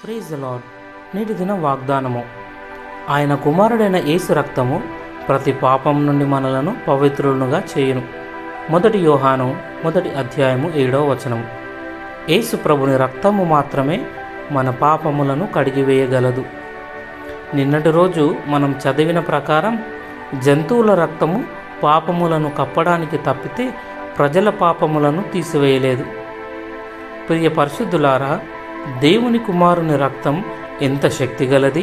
Praise the lord. నేటి దిన వాగ్దానము. ఆయన కుమారుడైన యేసు రక్తము ప్రతి పాపం నుండి మనలను పవిత్రులుగా చేయును. 1 యోహాను 1 అధ్యాయము 7వ వచనము. యేసు ప్రభుని రక్తము మాత్రమే మన పాపములను కడిగివేయగలదు. నిన్నటి రోజు మనం చదివిన ప్రకారం జంతువుల రక్తము పాపములను కప్పడానికి తప్పితే ప్రజల పాపములను తీసివేయలేదు. ప్రియ పరిశుద్ధులారా, దేవుని కుమారుని రక్తం ఎంత శక్తిగలది!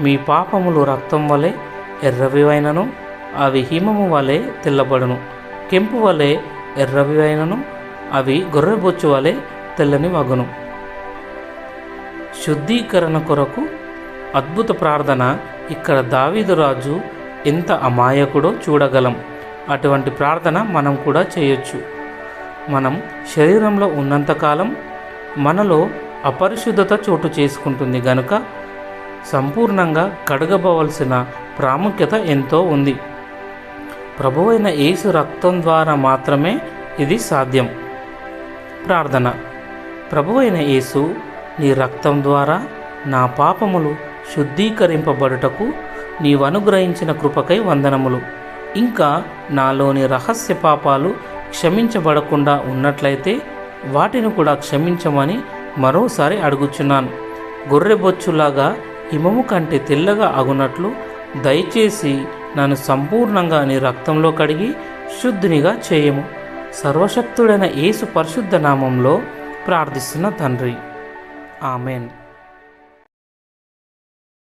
మీ పాపములు రక్తం వలె ఎర్రవివైనను అవి హిమము వలె తెల్లబడును, కెంపు వలె ఎర్రవివైనను అవి గొర్రెబొచ్చు వలె తెల్లని వగును. శుద్ధీకరణ కొరకు అద్భుత ప్రార్థన. ఇక్కడ దావీదు రాజు ఎంత అమాయకుడో చూడగలం. అటువంటి ప్రార్థన మనం కూడా చేయొచ్చు. మనం శరీరంలో ఉన్నంతకాలం మనలో అపరిశుద్ధత చోటు చేసుకుంటుంది గనుక సంపూర్ణంగా కడగబవలసిన ప్రాముఖ్యత ఎంతో ఉంది. ప్రభువైన యేసు రక్తం ద్వారా మాత్రమే ఇది సాధ్యం. ప్రార్థన. ప్రభువైన యేసు, నీ రక్తం ద్వారా నా పాపములు శుద్ధీకరింపబడుటకు నీవు అనుగ్రహించిన కృపకై వందనములు. ఇంకా నాలోని రహస్య పాపాలు క్షమించబడకుండా ఉన్నట్లయితే వాటిని కూడా క్షమించమని మరోసారి అడుగుచున్నాను. గొర్రెబొచ్చులాగా హిమము కంటే తెల్లగా అగునట్లు దయచేసి నన్ను సంపూర్ణంగా నీ రక్తంలో కడిగి శుద్ధినిగా చేయము. సర్వశక్తుడైన యేసు పరిశుద్ధ నామంలో ప్రార్థిస్తున్న తండ్రి, ఆమెన్.